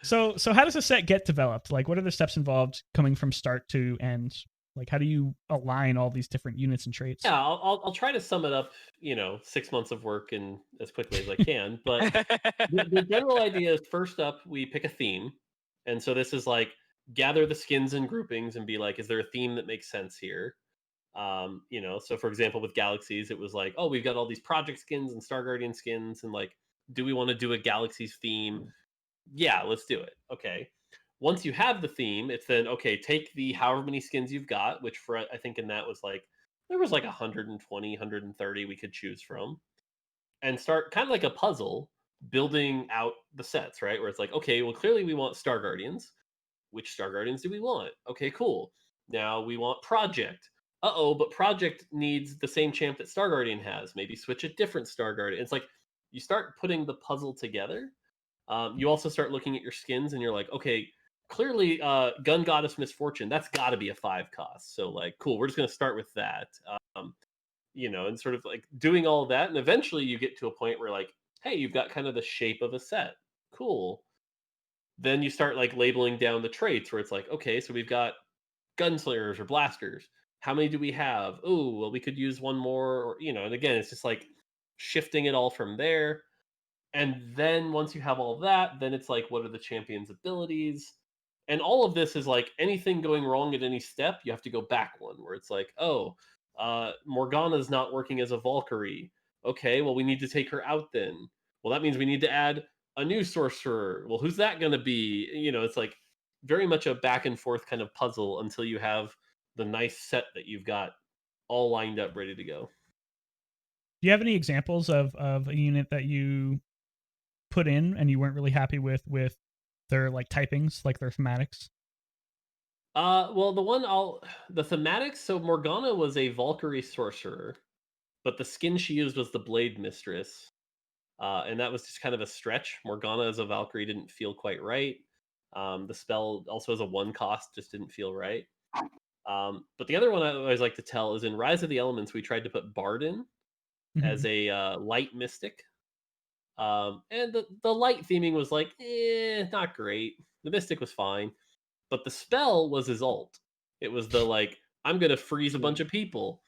So how does a set get developed? Like, what are the steps involved coming from start to end? Like, how do you align all these different units and traits? Yeah, I'll try to sum it up, 6 months of work and as quickly as I can. But the general idea is first up, we pick a theme. And so this is like gather the skins and groupings and be like, is there a theme that makes sense here? So for example, with galaxies, it was like, oh, we've got all these project skins and Star Guardian skins, and like, do we want to do a galaxies theme? Yeah, let's do it. Okay. Once you have the theme, it's then okay, take the however many skins you've got, which for I think in that was like there was like 120, 130 we could choose from, and start kind of like a puzzle building out the sets, right? Where it's like, okay, well clearly we want Star Guardians. Which Star Guardians do we want? Okay, cool. Now we want Project. Uh-oh, but Project needs the same champ that Star Guardian has. Maybe switch a different Star Guardian. It's like you start putting the puzzle together. You also start looking at your skins and you're like, okay, clearly Gun Goddess Misfortune, that's got to be a 5 cost. So like, cool, we're just going to start with that. And sort of like doing all of that. And eventually you get to a point where like, hey, you've got kind of the shape of a set. Cool. Then you start like labeling down the traits where it's like, okay, so we've got gunslingers or blasters. How many do we have? Oh, well, we could use one more, and again, it's just like shifting it all from there. And then once you have all that, then it's like, what are the champion's abilities? And all of this is like anything going wrong at any step, you have to go back one where it's like, oh, Morgana's not working as a Valkyrie. Okay, well, we need to take her out then. Well, that means we need to add a new sorcerer. Well, who's that going to be? It's like very much a back and forth kind of puzzle until you have the nice set that you've got all lined up, ready to go. Do you have any examples of a unit that you put in and you weren't really happy with their like typings, like their thematics? Well, the thematics. So Morgana was a Valkyrie sorcerer, but the skin she used was the Blade Mistress, and that was just kind of a stretch. Morgana as a Valkyrie didn't feel quite right. The spell also as a 1 cost just didn't feel right. But the other one I always like to tell is in Rise of the Elements, we tried to put Bard in as Mhm. a light mystic. And the light theming was like, not great. The mystic was fine, but the spell was his ult. It was the like, I'm gonna freeze a bunch of people.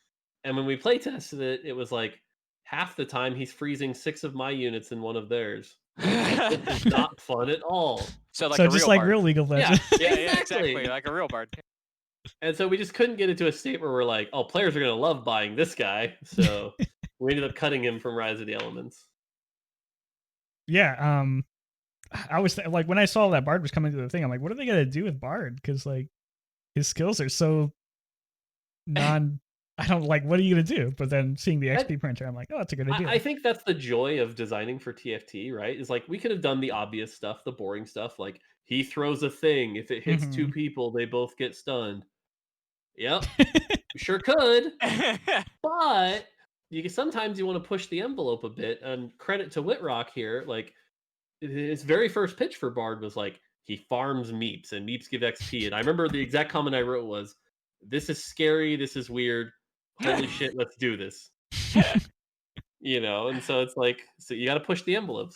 And when we play tested it, it was like half the time he's freezing 6 of my units in one of theirs. Like this is not fun at all. So like So a just real like bard. real League of Yeah, Legends. Yeah, exactly. exactly. Like a real bard. And so we just couldn't get into a state where we're like, oh, players are gonna love buying this guy. So we ended up cutting him from Rise of the Elements. Yeah, I was like when I saw that Bard was coming to the thing, I'm like, what are they gonna do with Bard? Because like his skills are so non. I don't like. What are you gonna do? But then seeing the XP printer, I'm like, oh, that's a good idea. I think that's the joy of designing for TFT, right? Is like we could have done the obvious stuff, the boring stuff, like he throws a thing. If it hits 2 Mhm. people, they both get stunned. Yep, we sure could. But sometimes you want to push the envelope a bit. And credit to Whitrock here, like his very first pitch for Bard was like he farms meeps and meeps give XP. And I remember the exact comment I wrote was, "This is scary. This is weird. Holy shit, let's do this." And so it's like, so you got to push the envelopes.